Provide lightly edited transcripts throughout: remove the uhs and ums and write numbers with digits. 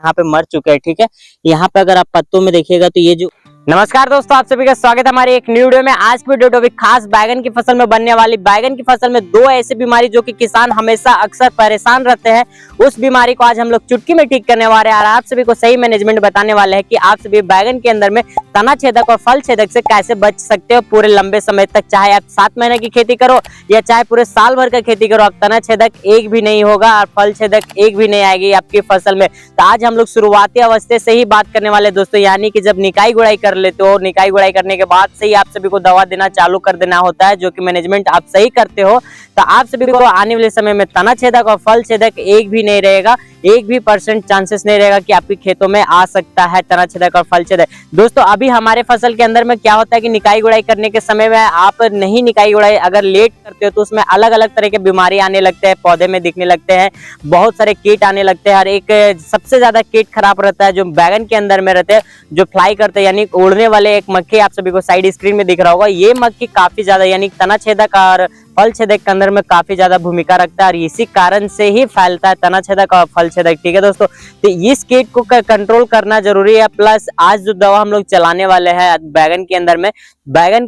यहाँ पे मर चुके हैं। ठीक है, यहाँ पे अगर आप पत्तों में देखिएगा तो ये जो नमस्कार दोस्तों, आप सभी का स्वागत है हमारी एक न्यू वीडियो में। आज की वीडियो टॉपिक खास बैगन की फसल में बनने वाली बैगन की फसल में दो ऐसी बीमारी जो कि किसान हमेशा अक्सर परेशान रहते हैं, उस बीमारी को आज हम लोग चुटकी में ठीक करने वाले हैं और आप सभी को सही मैनेजमेंट बताने वाले हैं कि आप सभी बैगन के अंदर में तना छेदक और फल छेदक से कैसे बच सकते हो पूरे लंबे समय तक। चाहे आप 7 महीने की खेती करो या चाहे पूरे साल भर का खेती करो, आप तना छेदक एक भी नहीं होगा और फल छेदक एक भी नहीं आएगी आपकी फसल में। तो आज हम लोग शुरुआती अवस्था से ही बात करने वाले दोस्तों, यानी कि जब निकाई गुड़ाई कर लेते हो, निकाई गुड़ाई करने के बाद से ही आप सभी को दवा देना चालू कर देना होता है, जो कि मैनेजमेंट आप सही करते हो तो आप सभी को आने वाले समय में तना छेदक और फल छेदक एक भी नहीं रहेगा, 1% चांसेस नहीं रहेगा कि आपके खेतों में आ सकता है तना छेदक और फल छेदक। दोस्तों अभी हमारे फसल के अंदर में क्या होता है कि निकाई गुड़ाई करने के समय में आप नहीं निकाई गुड़ाई अगर लेट करते हो तो उसमें अलग अलग तरह के बीमारी आने लगते हैं, पौधे में दिखने लगते हैं, बहुत सारे कीट आने लगते हैं। और एक सबसे ज्यादा कीट खराब रहता है जो बैगन के अंदर में रहते हैं, जो फ्लाई करते हैं, यानी उड़ने वाले एक मक्खी आप सभी को साइड स्क्रीन में दिख रहा होगा। ये मक्खी काफी ज्यादा यानी तना छेदक और फल छेदक के अंदर में काफी ज्यादा भूमिका रखता है और इसी कारण से ही फैलता है तना छेदक और फल छेदक। ठीक है दोस्तों, तो इस कीट को कंट्रोल करना जरूरी है। प्लस आज जो दवा हम लोग चलाने वाले हैं बैगन के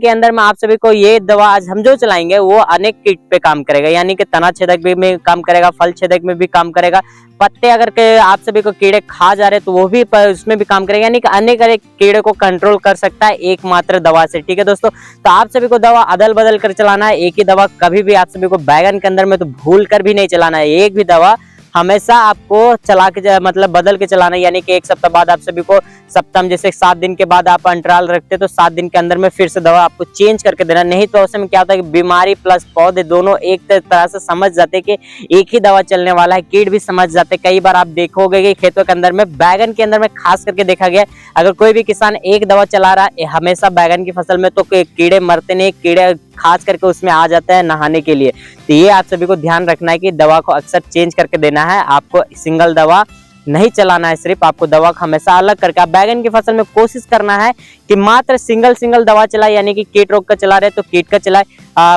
अंदर में आप सभी को ये दवा आज हम जो चलाएंगे वो अनेक कीट पे काम करेगा, यानी कि तना छेदक भी में काम करेगा, फल छेदक में भी काम करेगा, पत्ते अगर के आप सभी को कीड़े खा जा रहे तो वो भी उसमें भी काम करेगा, यानी कि अनेक कीड़े को कंट्रोल कर सकता है एकमात्र दवा से। ठीक है दोस्तों, तो आप सभी को दवा अदल बदल कर चलाना है, एक ही दवा कभी भी आप सभी को बैगन के अंदर में तो भूल कर भी नहीं चलाना है। एक भी दवा हमेशा आपको चला के मतलब बदल के चलाना है, यानी कि एक सप्ताह बाद आप सभी को सप्ताह जैसे 7 दिन के बाद आप अंतराल रखते तो 7 दिन के अंदर में फिर से दवा आपको चेंज करके देना। नहीं तो ऐसे में क्या होता है कि बीमारी प्लस पौधे दोनों एक तरह से समझ जाते कि एक ही दवा चलने वाला है, कीट भी समझ जाते। कई बार आप देखोगे कि खेतों के अंदर में बैगन के अंदर में खास करके देखा गया, अगर कोई भी किसान एक दवा चला रहा है हमेशा बैगन की फसल में तो कीड़े मरते नहीं, कीड़े खास करके उसमें आ जाते हैं नहाने के लिए। तो ये आप सभी को ध्यान रखना है कि दवा को अक्सर चेंज करके देना है, आपको सिंगल दवा नहीं चलाना है, सिर्फ आपको दवा को हमेशा अलग करके आप बैगन की फसल में कोशिश करना है कि मात्र सिंगल दवा चलाए, यानी कि कीट रोग का चला रहे तो कीट का चलाए,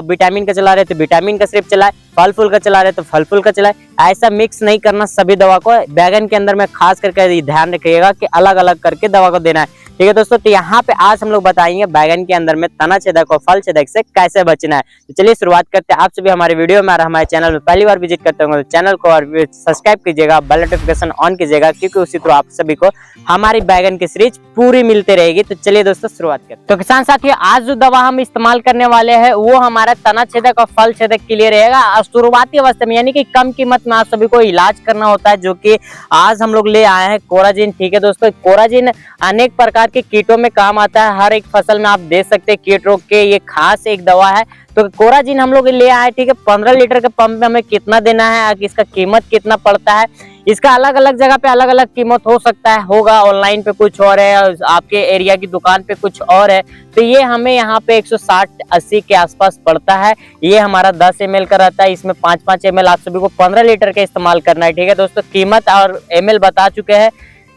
विटामिन का चला रहे तो विटामिन का सिर्फ चलाए, फल फूल का चला रहे तो फल फूल का चलाए। ऐसा मिक्स नहीं करना सभी दवा को, बैगन के अंदर में खास करके ध्यान रखिएगा कि अलग अलग करके दवा को देना है। ठीक है दोस्तों, तो यहाँ पे आज हम लोग बताएंगे बैगन के अंदर में तना छेदक और फल छेदक से कैसे बचना है। तो चलिए शुरुआत करते हैं। आप सभी हमारे वीडियो में और हमारे चैनल में पहली बार विजिट करते होंगे तो चैनल को और सब्सक्राइब कीजिएगा, बेल नोटिफिकेशन ऑन कीजिएगा, क्योंकि उसी थ्रू आप सभी को हमारी बैगन की सीरीज पूरी मिलती रहेगी। तो चलिए दोस्तों शुरुआत करते हैं। तो किसान साथियों, आज जो दवा हम इस्तेमाल करने वाले हैं वो हमारा तना छेदक और फल छेदक के लिए रहेगा और शुरुआती अवस्था में, यानी कि कम कीमत में आप सभी को इलाज करना होता है, जो कि आज हम लोग ले आए हैं कोराजिन। ठीक है दोस्तों, कोराजिन अनेक प्रकार के कीटों में काम आता है, हर एक फसल में आप दे सकते हैं कीट रोग के, ये खास एक दवा है। तो कोराजिन हम लोग ले आए। ठीक है, 15 लीटर के पंप में हमें कितना देना है, इसका कीमत कितना पड़ता है, इसका अलग अलग जगह पे अलग अलग कीमत हो सकता है, होगा ऑनलाइन पे कुछ और है, आपके एरिया की दुकान पे कुछ और है। तो ये हमें यहाँ पे 160-80 के आसपास पड़ता है। ये हमारा 10 ml का रहता है, इसमें 5-5 ml आप सभी को 15 लीटर का इस्तेमाल करना है। ठीक है दोस्तों, कीमत और ml बता चुके हैं,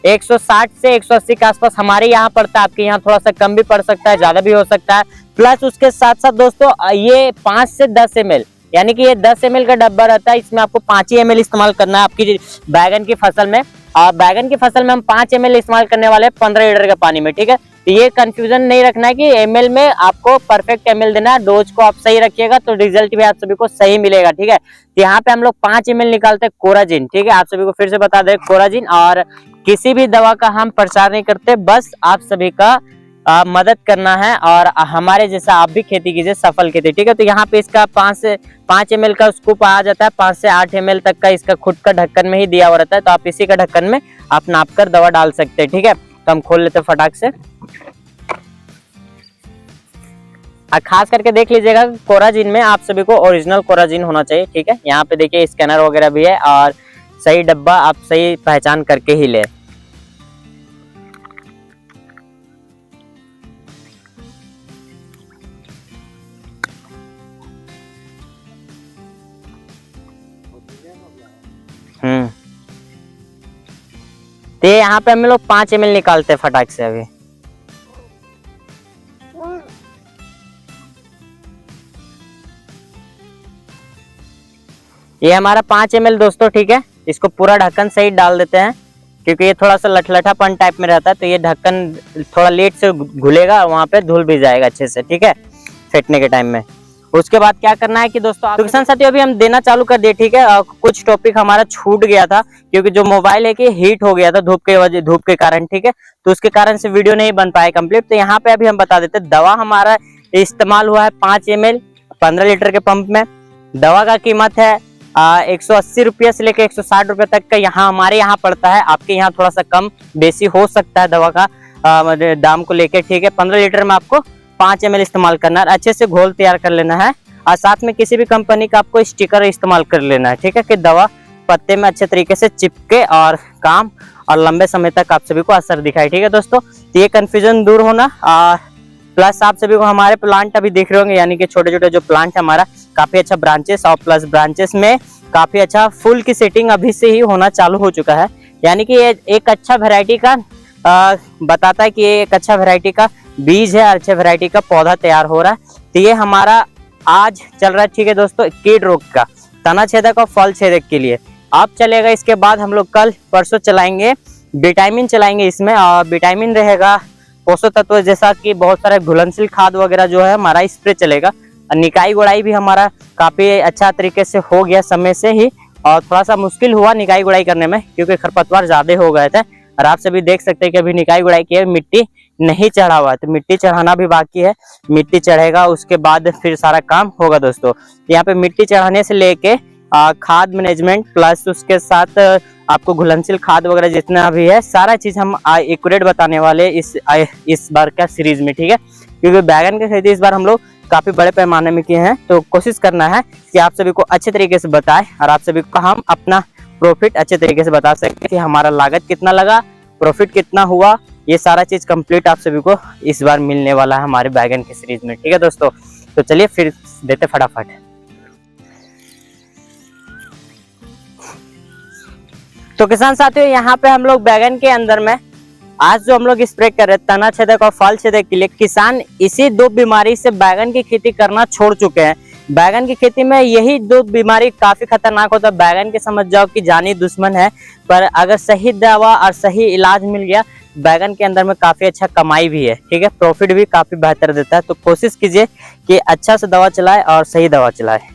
160 से 180 के आसपास हमारे यहाँ पड़ता है, आपके यहाँ थोड़ा सा कम भी पड़ सकता है, ज्यादा भी हो सकता है। प्लस उसके साथ साथ दोस्तों ये 5 से 10 ml, यानी कि ये 10 ml का डब्बा रहता है, इसमें आपको 5 ही ml इस्तेमाल करना है आपकी बैगन की फसल में। और बैगन की फसल में हम 5 ml इस्तेमाल करने वाले हैं 15 लीटर के पानी में। ठीक है, तो ये कंफ्यूजन नहीं रखना है कि ml में आपको परफेक्ट ml देना है, डोज को आप सही रखिएगा तो रिजल्ट भी आप सभी को सही मिलेगा। ठीक है, तो यहाँ पे हम लोग 5 ml निकालते हैं कोराजिन। ठीक है, आप सभी को फिर से बता दें कोराजिन, और किसी भी दवा का हम प्रचार नहीं करते, बस आप सभी का मदद करना है और हमारे जैसा आप भी खेती कीजिए, सफल खेती। ठीक है, तो यहाँ पे इसका 5 ml का स्कूप आ जाता है, 5 से 8 ml तक का इसका खुद का ढक्कन में ही दिया हुआ रहता है, तो आप इसी का ढक्कन में आप नाप कर दवा डाल सकते हैं। ठीक है, तो हम खोल लेते हैं फटाक से। खास करके देख लीजिएगा कोराजिन में आप सभी को ओरिजिनल कोराजिन होना चाहिए। ठीक है, यहाँ पे देखिए स्कैनर वगैरह भी है और सही डब्बा आप सही पहचान करके ही ले। तो यहाँ पे हम लोग 5 ml निकालते हैं फटाक से अभी। ये हमारा 5 ml दोस्तों। ठीक है, इसको पूरा ढक्कन सही डाल देते हैं क्योंकि ये थोड़ा सा लठलठापन टाइप में रहता है, तो ये ढक्कन थोड़ा लेट से घुलेगा, वहाँ पे धुल भी जाएगा अच्छे से, ठीक है, फेंटने के टाइम में। उसके बाद क्या करना है कि दोस्तों, तो किसान साथियों अभी हम देना चालू कर दिए, ठीक है। कुछ टॉपिक हमारा छूट गया था, क्योंकि जो मोबाइल है कि हीट हो गया था धूप के कारण, ठीक है, तो उसके कारण से वीडियो नहीं बन पाया कंप्लीट। तो यहाँ पे अभी हम बता देते, दवा हमारा इस्तेमाल हुआ है 5 ml 15 लीटर के पंप में। दवा का कीमत है 180 रुपये से लेकर 160 रुपये तक का यहाँ हमारे यहाँ पड़ता है। आपके यहाँ थोड़ा सा कम बेसी हो सकता है दवा का दाम को लेकर, ठीक है। 15 लीटर में आपको 5 ml इस्तेमाल करना है, अच्छे से घोल तैयार कर लेना है, और साथ में किसी भी कंपनी का आपको स्टिकर इस्तेमाल कर लेना है, ठीक है, कि दवा पत्ते में अच्छे तरीके से चिपके और काम और लंबे समय तक आप सभी को असर दिखाए, ठीक है दोस्तों। तो ये कंफ्यूजन दूर होना। प्लस आप सभी को हमारे प्लांट अभी देख रहे होंगे, यानी कि छोटे छोटे जो प्लांट है हमारा काफी अच्छा ब्रांचेस, और प्लस ब्रांचेस में काफी अच्छा फूल की सेटिंग अभी से ही होना चालू हो चुका है। यानी कि ये एक अच्छा वेराइटी का बताता है कि ये एक अच्छा वेराइटी का बीज है, अच्छे वेराइटी का पौधा तैयार हो रहा है। तो ये हमारा आज चल रहा है, ठीक है दोस्तों, कीट रोग का, तना छेदक और फल छेदक के लिए अब चलेगा। इसके बाद हम लोग कल परसों चलाएंगे विटामिन चलाएंगे इसमें, और विटामिन रहेगा पोषक तत्व, जैसा कि बहुत सारे घुलनशील खाद वगैरह जो है हमारा स्प्रे चलेगा। निकाई गुड़ाई भी हमारा काफी अच्छा तरीके से हो गया समय से ही, और थोड़ा सा मुश्किल हुआ निकाई गुड़ाई करने में, क्योंकि खरपतवार ज्यादा हो गए थे। और आप सभी देख सकते हैं कि अभी निकाई गुड़ाई की मिट्टी नहीं चढ़ा हुआ है, तो मिट्टी चढ़ाना भी बाकी है। मिट्टी चढ़ेगा, उसके बाद फिर सारा काम होगा दोस्तों। यहाँ पे मिट्टी चढ़ाने से लेके खाद मैनेजमेंट, प्लस उसके साथ आपको घुलनशील खाद वगैरह जितना भी है, सारा चीज हम एक्यूरेट बताने वाले इस बार का सीरीज में, ठीक है। क्योंकि बैगन की खेती इस बार हम लोग काफी बड़े पैमाने में किए हैं, तो कोशिश करना है कि आप सभी को अच्छे तरीके से बताएं, और आप सभी को हम अपना प्रॉफिट अच्छे तरीके से बता सकते कि हमारा लागत कितना लगा, प्रॉफिट कितना हुआ, ये सारा चीज कंप्लीट आप सभी को इस बार मिलने वाला है हमारे बैगन की सीरीज में, ठीक है दोस्तों। तो चलिए फिर देते फटाफट। तो किसान साथियों, यहाँ पे हम लोग बैगन के अंदर में आज जो हम लोग स्प्रे कर रहे हैं तना छेदक और फल छेदक के लिए, किसान इसी 2 बीमारी से बैगन की खेती करना छोड़ चुके हैं। बैगन की खेती में यही 2 बीमारी काफी खतरनाक होता है। बैगन के समझ जाओ कि जानी दुश्मन है, पर अगर सही दवा और सही इलाज मिल गया, बैगन के अंदर में काफी अच्छा कमाई भी है, ठीक है, प्रॉफिट भी काफी बेहतर देता है। तो कोशिश कीजिए कि अच्छा से दवा चलाए और सही दवा चलाए।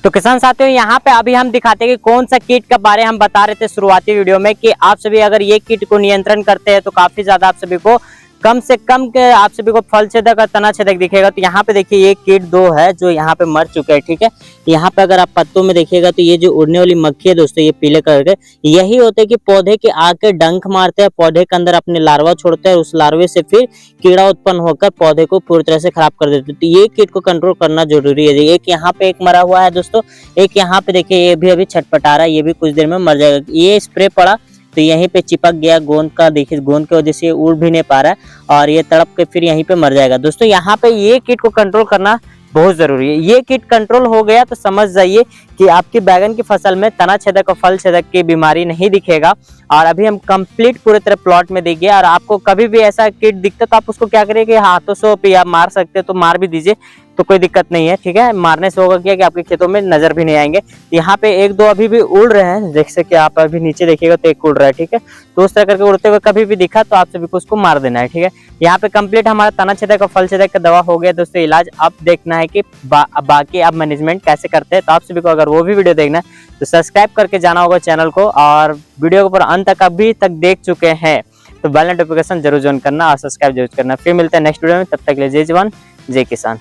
तो किसान साथियों, यहाँ पे अभी हम दिखाते हैं कि कौन सा कीट के बारे हम बता रहे थे शुरुआती वीडियो में, कि आप सभी अगर ये कीट को नियंत्रण करते हैं तो काफी ज्यादा आप सभी को कम से कम के आप सभी को फल छेदक और तना छेदक दिखेगा। तो यहाँ पे देखिए ये कीट 2 है जो यहाँ पे मर चुके हैं, ठीक है। यहाँ पे अगर आप पत्तों में देखिएगा तो ये जो उड़ने वाली मक्खी है दोस्तों, ये पीले कलर के, यही होते हैं कि पौधे के आके डंक मारते हैं, पौधे के अंदर अपने लार्वा छोड़ते हैं, उस लार्वे से फिर कीड़ा उत्पन्न होकर पौधे को पूरी तरह से खराब कर देते हैं। तो ये कीट को कंट्रोल करना जरूरी है। एक यहाँ पे एक मरा हुआ है दोस्तों, एक यहाँ पे देखिए ये भी अभी छटपटा रहा है, ये भी कुछ देर में मर जाएगा। ये स्प्रे पड़ा तो यहीं पे चिपक गया गोंद का, देखिए गोंद की वजह से उड़ भी नहीं पा रहा है और ये तड़प के फिर यहीं पे मर जाएगा। दोस्तों यहाँ पे ये कीट को कंट्रोल करना बहुत जरूरी है। ये कीट कंट्रोल हो गया तो समझ जाइए कि आपकी बैगन की फसल में तना छेदक और फल छेदक की बीमारी नहीं दिखेगा। और अभी हम कंप्लीट पूरे तरह प्लॉट में देखिए, और आपको कभी भी ऐसा कीट दिखता तो आप उसको क्या करिए कि हाथों से या मार सकते तो मार भी दीजिए, तो कोई दिक्कत नहीं है, ठीक है। मारने से होगा क्या कि आपके खेतों में नजर भी नहीं आएंगे। यहाँ पे एक दो अभी भी उड़ रहे हैं, जैसे कि आप अभी नीचे देखिएगा तो एक उड़ रहा है, ठीक है। तो उस तरह करके उड़ते हुए कभी भी दिखा तो आप सभी को उसको मार देना है, ठीक है। यहाँ पे कंप्लीट हमारा तना छेदक और फल छेदक का दवा हो गया दोस्तों इलाज। अब देखना है कि बाकी आप मैनेजमेंट कैसे करते हैं। तो आप सभी को अगर वो भी वीडियो देखना है तो सब्सक्राइब करके जाना होगा चैनल को, और वीडियो को पूरा अंत तक अभी तक देख चुके हैं तो बेल नोटिफिकेशन जरूर ज्वाइन करना और सब्सक्राइब जरूर करना। फिर मिलते हैं नेक्स्ट वीडियो में, तब तक के लिए जय जवान जय किसान।